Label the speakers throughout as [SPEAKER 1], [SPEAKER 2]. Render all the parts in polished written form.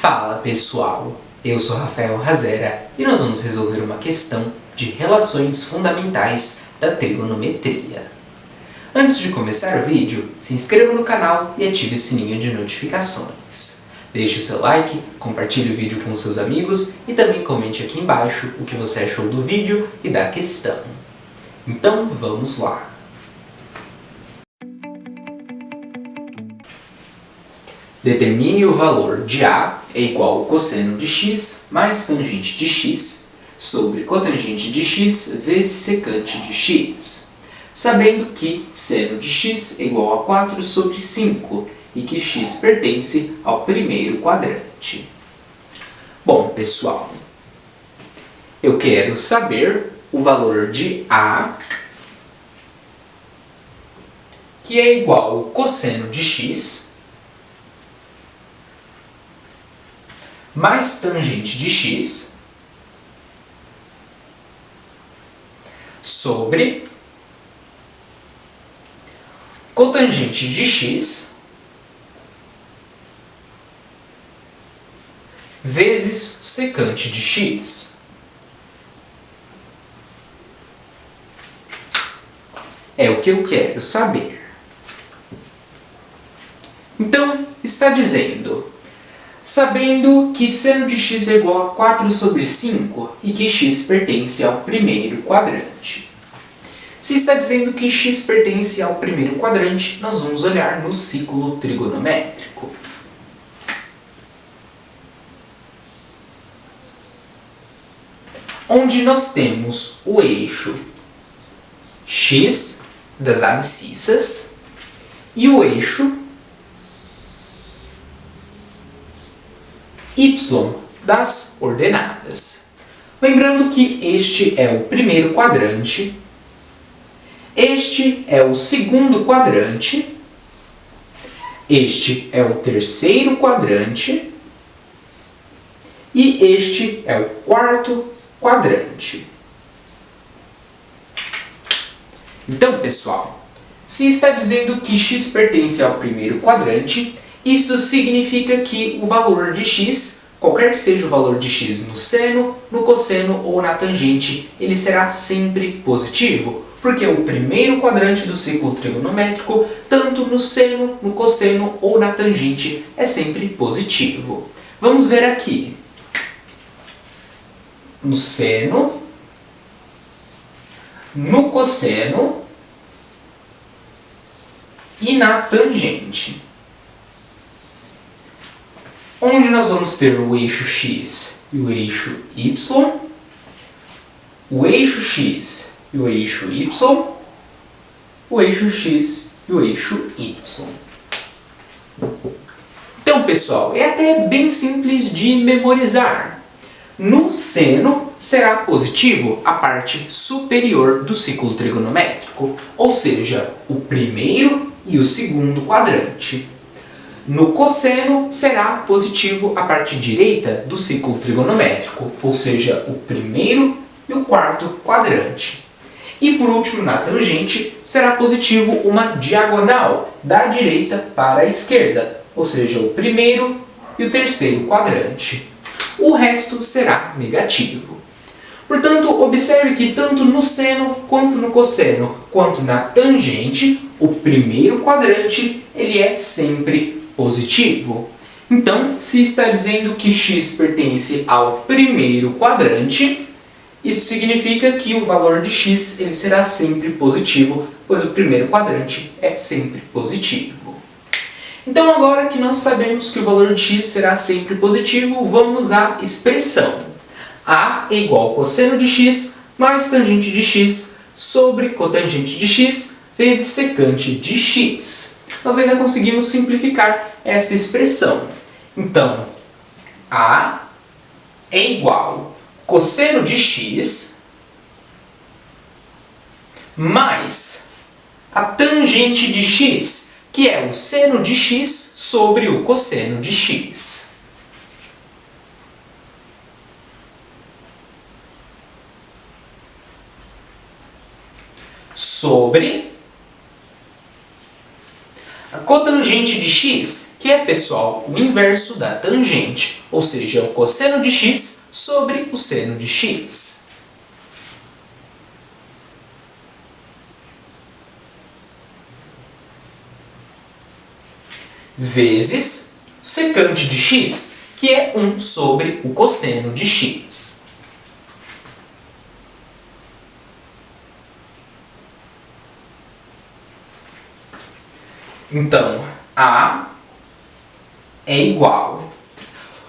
[SPEAKER 1] Fala pessoal, eu sou Rafael Razera e nós vamos resolver uma questão de relações fundamentais da trigonometria. Antes de começar o vídeo, se inscreva no canal e ative o sininho de notificações. Deixe o seu like, compartilhe o vídeo com seus amigos e também comente aqui embaixo o que você achou do vídeo e da questão. Então vamos lá! Determine o valor de A é igual ao cosseno de x mais tangente de x sobre cotangente de x vezes secante de x, sabendo que seno de x é igual a 4 sobre 5 e que x pertence ao primeiro quadrante. Bom, pessoal, eu quero saber o valor de A, que é igual ao cosseno de x mais tangente de x sobre cotangente de x vezes secante de x. É o que eu quero saber. Então, está dizendo: sabendo que seno de x é igual a 4 sobre 5 e que x pertence ao primeiro quadrante. Se está dizendo que x pertence ao primeiro quadrante, nós vamos olhar no ciclo trigonométrico. Onde nós temos o eixo x das abscissas e o eixo y das ordenadas. Lembrando que este é o primeiro quadrante, este é o segundo quadrante, este é o terceiro quadrante e este é o quarto quadrante. Então, pessoal, se está dizendo que x pertence ao primeiro quadrante, isto significa que o valor de x, qualquer que seja o valor de x no seno, no cosseno ou na tangente, ele será sempre positivo, porque o primeiro quadrante do ciclo trigonométrico, tanto no seno, no cosseno ou na tangente, é sempre positivo. Vamos ver aqui. No seno, no cosseno e na tangente. Onde nós vamos ter o eixo x e o eixo y, o eixo x e o eixo y, o eixo x e o eixo y. Então, pessoal, é até bem simples de memorizar. No seno será positivo a parte superior do ciclo trigonométrico, ou seja, o primeiro e o segundo quadrante. No cosseno será positivo a parte direita do ciclo trigonométrico, ou seja, o primeiro e o quarto quadrante. E por último, na tangente, será positivo uma diagonal da direita para a esquerda, ou seja, o primeiro e o terceiro quadrante. O resto será negativo. Portanto, observe que tanto no seno, quanto no cosseno, quanto na tangente, o primeiro quadrante ele é sempre positivo. Então, se está dizendo que x pertence ao primeiro quadrante, isso significa que o valor de x ele será sempre positivo, pois o primeiro quadrante é sempre positivo. Então, agora que nós sabemos que o valor de x será sempre positivo, vamos à expressão. A é igual ao cosseno de x mais tangente de x sobre cotangente de x vezes secante de x. Nós ainda conseguimos simplificar esta expressão. Então, A é igual a cosseno de x mais a tangente de x, que é o seno de x sobre o cosseno de x. Sobre A cotangente de x, que é, pessoal, o inverso da tangente, ou seja, o cosseno de x sobre o seno de x. Vezes o secante de x, que é 1 sobre o cosseno de x. Então, A é igual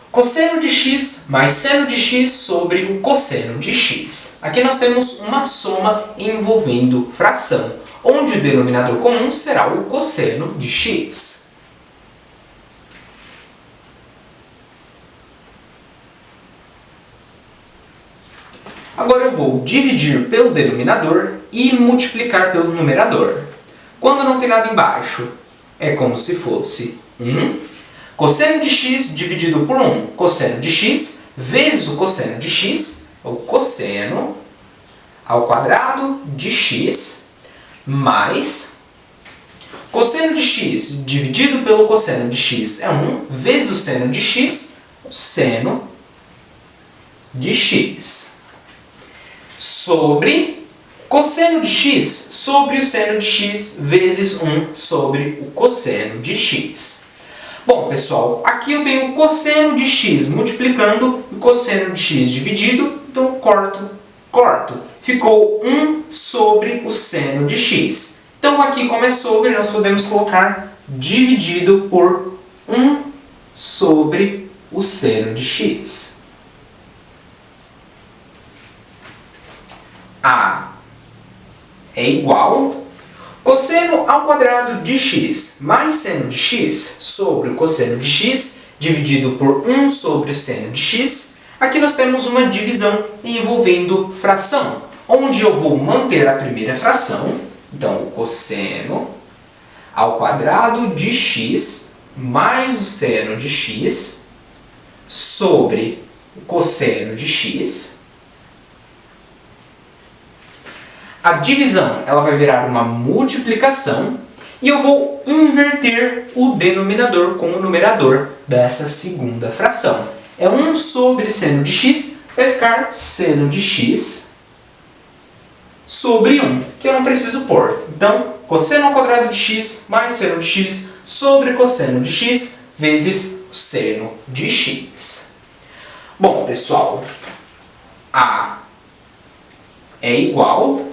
[SPEAKER 1] cosseno de x mais seno de x sobre o cosseno de x. Aqui nós temos uma soma envolvendo fração, onde o denominador comum será o cosseno de x. Agora eu vou dividir pelo denominador e multiplicar pelo numerador. Quando não tem nada embaixo, é como se fosse 1. Cosseno de x dividido por 1, cosseno de x, vezes o cosseno de x, é o cosseno ao quadrado de x, mais cosseno de x dividido pelo cosseno de x é 1, vezes o seno de x, o seno de x, sobre cosseno de x sobre o seno de x vezes 1 sobre o cosseno de x. Bom, pessoal, aqui eu tenho o cosseno de x multiplicando o cosseno de x dividido, então corto. Ficou 1 sobre o seno de x. Então aqui, como é sobre, nós podemos colocar dividido por 1 sobre o seno de x. A é igual cosseno ao quadrado de x mais seno de x sobre o cosseno de x dividido por 1 sobre o seno de x. Aqui nós temos uma divisão envolvendo fração, onde eu vou manter a primeira fração. Então, o cosseno ao quadrado de x mais o seno de x sobre o cosseno de x. A divisão ela vai virar uma multiplicação e eu vou inverter o denominador com o numerador dessa segunda fração. É 1 sobre seno de x, vai ficar seno de x sobre 1, que eu não preciso pôr. Então, cosseno ao quadrado de x mais seno de x sobre cosseno de x vezes o seno de x. Bom, pessoal, A é igual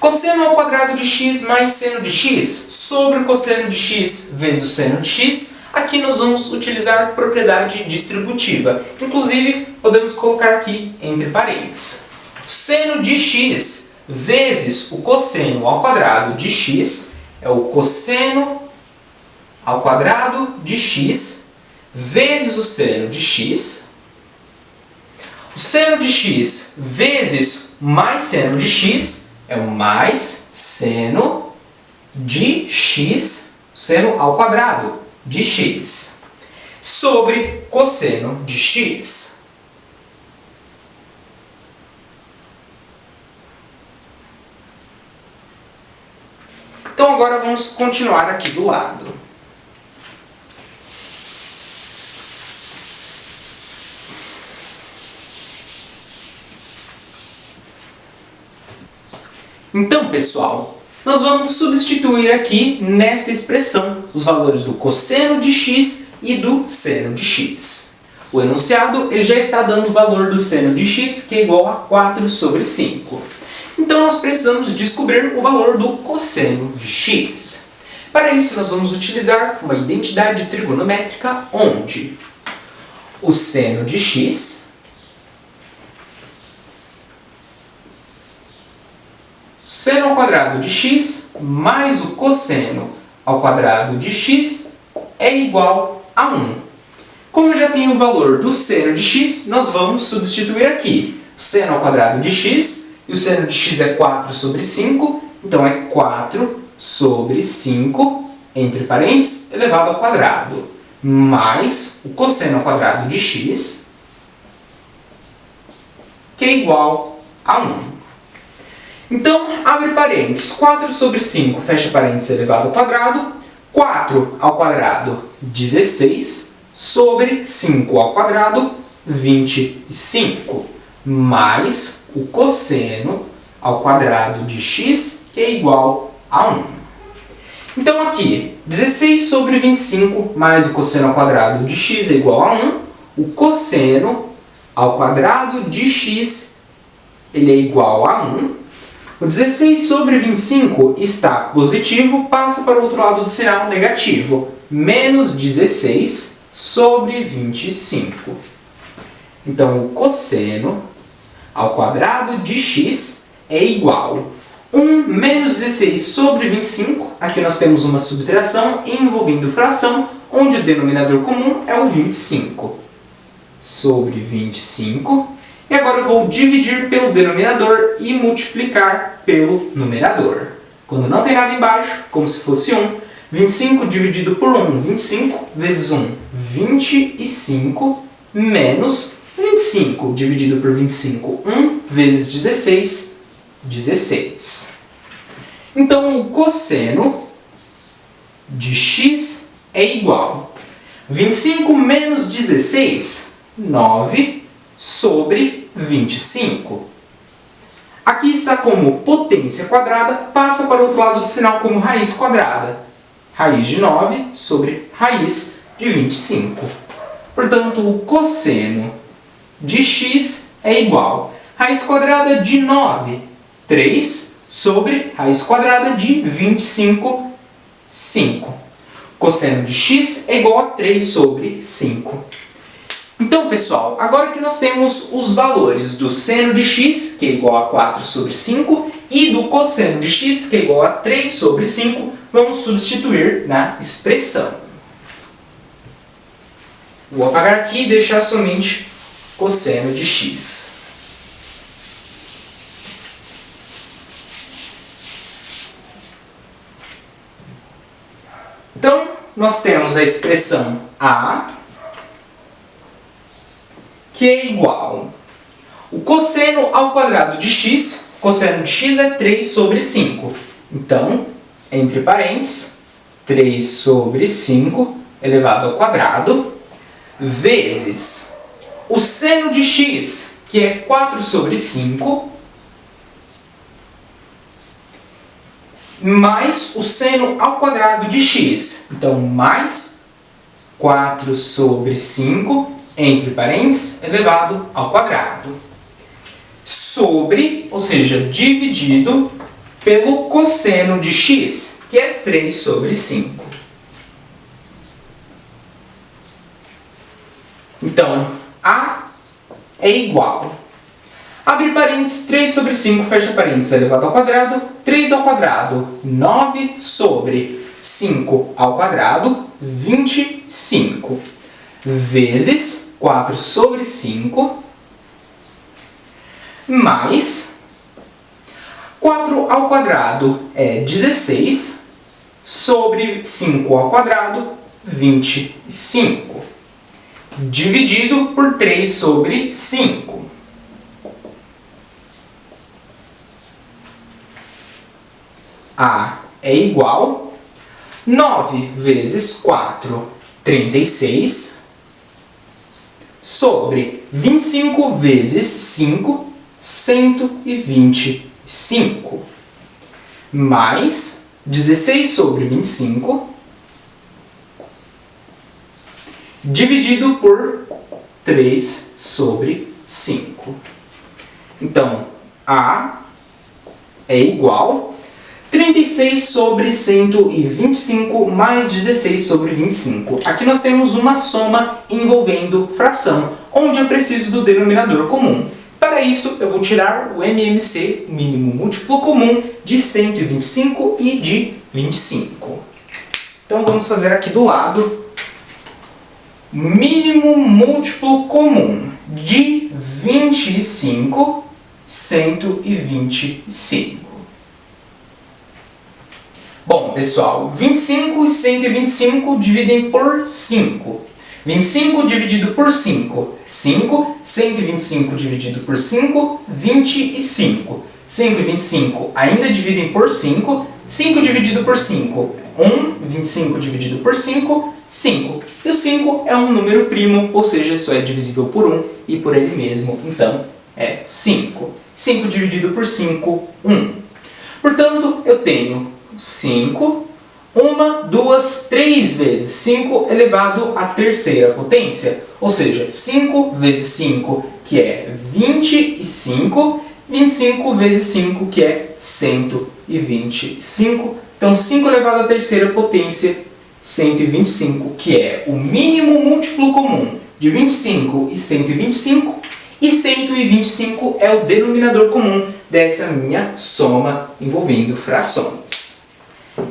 [SPEAKER 1] cosseno ao quadrado de x mais seno de x sobre o cosseno de x vezes o seno de x. Aqui nós vamos utilizar propriedade distributiva. Inclusive, podemos colocar aqui entre parênteses. Seno de x vezes o cosseno ao quadrado de x é o cosseno ao quadrado de x vezes o seno de x. O seno de x vezes mais seno de x é o mais seno de x, seno ao quadrado de x, sobre cosseno de x. Então agora vamos continuar aqui do lado. Então, pessoal, nós vamos substituir aqui nesta expressão os valores do cosseno de x e do seno de x. O enunciado ele já está dando o valor do seno de x, que é igual a 4 sobre 5. Então, nós precisamos descobrir o valor do cosseno de x. Para isso, nós vamos utilizar uma identidade trigonométrica onde o seno de x seno ao quadrado de x mais o cosseno ao quadrado de x é igual a 1. Como eu já tenho o valor do seno de x, nós vamos substituir aqui. Seno ao quadrado de x, e o seno de x é 4 sobre 5, então é 4 sobre 5, entre parênteses, elevado ao quadrado, mais o cosseno ao quadrado de x, que é igual a 1. Então, abre parênteses, 4 sobre 5, fecha parênteses elevado ao quadrado, 4 ao quadrado, 16, sobre 5 ao quadrado, 25, mais o cosseno ao quadrado de x, que é igual a 1. Então aqui, 16 sobre 25 mais o cosseno ao quadrado de x é igual a 1. O cosseno ao quadrado de x ele é igual a 1. O 16 sobre 25 está positivo, passa para o outro lado do sinal negativo. Menos 16 sobre 25. Então, o cosseno ao quadrado de x é igual a 1 menos 16 sobre 25. Aqui nós temos uma subtração envolvendo fração, onde o denominador comum é o 25. Sobre 25. E agora eu vou dividir pelo denominador e multiplicar pelo numerador. Quando não tem nada embaixo, como se fosse 1, 25 dividido por 1, 25, vezes 1, 25, menos 25 dividido por 25, 1, vezes 16, 16. Então, o cosseno de x é igual a 25 menos 16, 9, sobre 25. Aqui está como potência quadrada, passa para o outro lado do sinal como raiz quadrada. Raiz de 9 sobre raiz de 25. Portanto, o cosseno de x é igual a raiz quadrada de 9, 3, sobre raiz quadrada de 25, 5. Cosseno de x é igual a 3 sobre 5. Então, pessoal, agora que nós temos os valores do seno de x, que é igual a 4 sobre 5, e do cosseno de x, que é igual a 3 sobre 5, vamos substituir na expressão. Vou apagar aqui e deixar somente cosseno de x. Então, nós temos a expressão a, que é igual o cosseno ao quadrado de x. O cosseno de x é 3 sobre 5. Então, entre parênteses, 3 sobre 5 elevado ao quadrado, vezes o seno de x, que é 4 sobre 5, mais o seno ao quadrado de x. Então, mais 4 sobre 5, entre parênteses, elevado ao quadrado. Sobre, ou seja, dividido pelo cosseno de x, que é 3 sobre 5. Então, a é igual. Abre parênteses, 3 sobre 5, fecha parênteses, elevado ao quadrado. 3 ao quadrado, 9 sobre 5 ao quadrado, 25. Vezes 4 sobre 5, mais 4 ao quadrado é 16, sobre 5 ao quadrado, 25. Dividido por 3 sobre 5. A é igual a 9 vezes 4, 36, sobre 25 vezes 5, 125, mais 16 sobre 25, dividido por 3 sobre 5. Então, A é igual a 36 sobre 125 mais 16 sobre 25. Aqui nós temos uma soma envolvendo fração, onde eu preciso do denominador comum. Para isso, eu vou tirar o MMC, mínimo múltiplo comum, de 125 e de 25. Então, vamos fazer aqui do lado mínimo múltiplo comum de 25, 125. Bom, pessoal, 25 e 125 dividem por 5. 25 dividido por 5, 5. 125 dividido por 5, 25. 5 e 25 ainda dividem por 5. 5 dividido por 5 1, 25 dividido por 5, 5. E o 5 é um número primo, ou seja, só é divisível por 1 e por ele mesmo, então é 5. 5 dividido por 5, 1. Portanto, eu tenho 5, 1, 2, 3 vezes 5 elevado à terceira potência, ou seja, 5 vezes 5, que é 25, 25 vezes 5, que é 125. Então, 5 elevado à terceira potência, 125, que é o mínimo múltiplo comum de 25 e 125, e 125 é o denominador comum dessa minha soma envolvendo frações.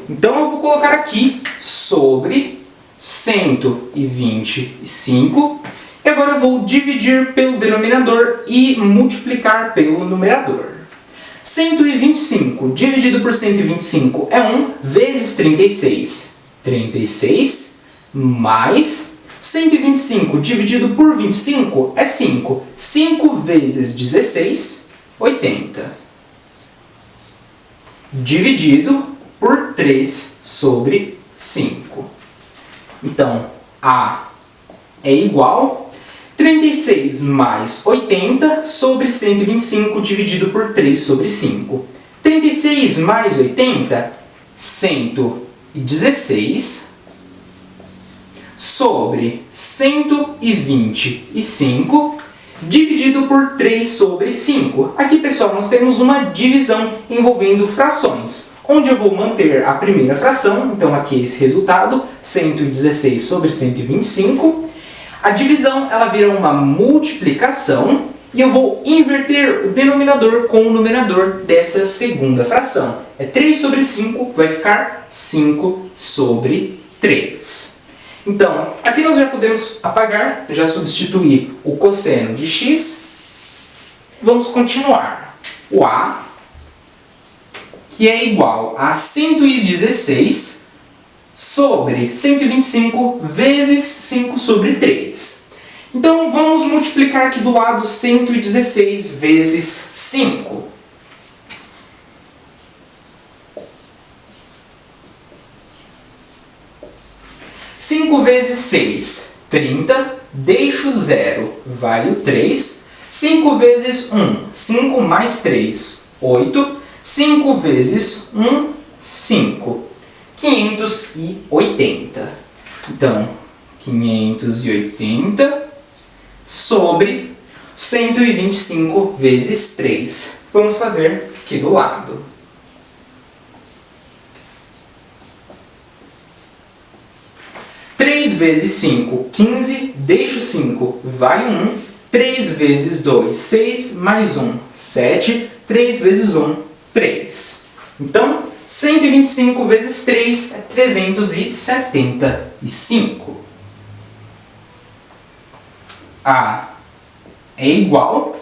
[SPEAKER 1] Então, eu vou colocar aqui sobre 125, e agora eu vou dividir pelo denominador e multiplicar pelo numerador. 125 dividido por 125 é 1 vezes 36. 36 mais 125 dividido por 25 é 5. 5 vezes 16, 80. Dividido por 3 sobre 5. Então, A é igual a 36 mais 80 sobre 125 dividido por 3 sobre 5. 36 mais 80, 116 sobre 125 dividido por 3 sobre 5. Aqui, pessoal, nós temos uma divisão envolvendo frações, onde eu vou manter a primeira fração, então aqui esse resultado, 116 sobre 125. A divisão ela vira uma multiplicação e eu vou inverter o denominador com o numerador dessa segunda fração. É 3 sobre 5, vai ficar 5 sobre 3. Então, aqui nós já podemos apagar, já substituir o cosseno de x. Vamos continuar. O A, que é igual a 116 sobre 125 vezes 5 sobre 3. Então, vamos multiplicar aqui do lado 116 vezes 5. Cinco vezes 6, 30. Deixo 0, vale o 3. 5 vezes 1, 5 mais 3, 8. 5 vezes 1, 5. 580. Então, 580 sobre 125 vezes 3. Vamos fazer aqui do lado. Três vezes 5, 15. Deixo 5, vai 1. 3 vezes 2, 6. Mais 1, 7. 3 vezes 1, 3. Então, 125 vezes 3 é 375. A é igual a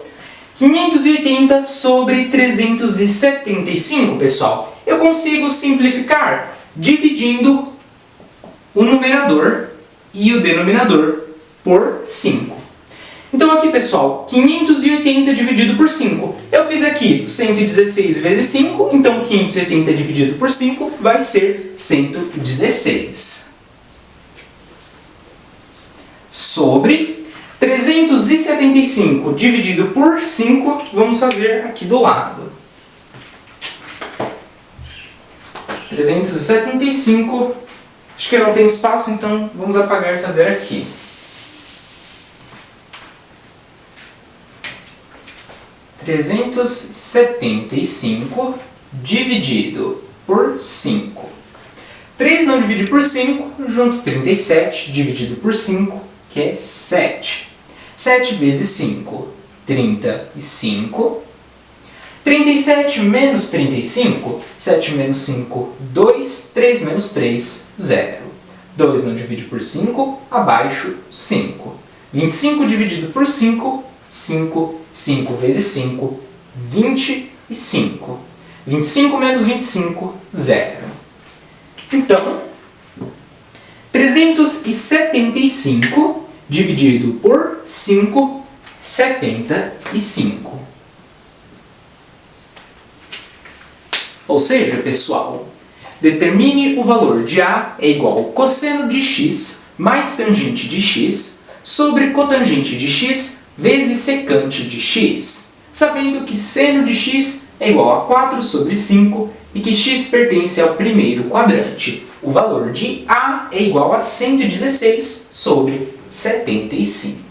[SPEAKER 1] 580 sobre 375, pessoal. Eu consigo simplificar dividindo o numerador e o denominador por 5. Então aqui, pessoal, 580 dividido por 5. Eu fiz aqui 116 vezes 5, então 580 dividido por 5 vai ser 116. Sobre 375 dividido por 5, vamos fazer aqui do lado. 375, acho que não tem espaço, então vamos apagar e fazer aqui. 375 dividido por 5. 3 não divide por 5, junto 37 dividido por 5, que é 7. 7 vezes 5, 35. 37 menos 35, 7 menos 5, 2. 3 menos 3, 0. 2 não divide por 5, abaixo 5. 25 dividido por 5, 5. 5 vezes 5, 25. 25 menos 25, 0. Então, 375 dividido por 5, 75. Ou seja, pessoal, Determine o valor de A é igual ao cosseno de x mais tangente de x sobre cotangente de x vezes secante de x, sabendo que seno de x é igual a 4 sobre 5 e que x pertence ao primeiro quadrante. O valor de A é igual a 116 sobre 75.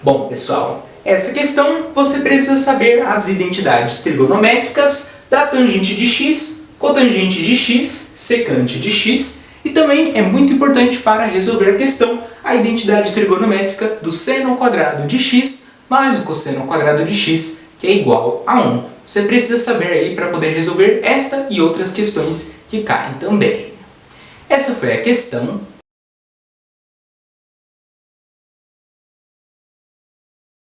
[SPEAKER 1] Bom, pessoal, essa questão você precisa saber as identidades trigonométricas da tangente de x, cotangente de x, secante de x, e também é muito importante para resolver a questão a identidade trigonométrica do seno ao quadrado de x mais o cosseno ao quadrado de x, que é igual a 1. Você precisa saber aí para poder resolver esta e outras questões que caem também. Essa foi a questão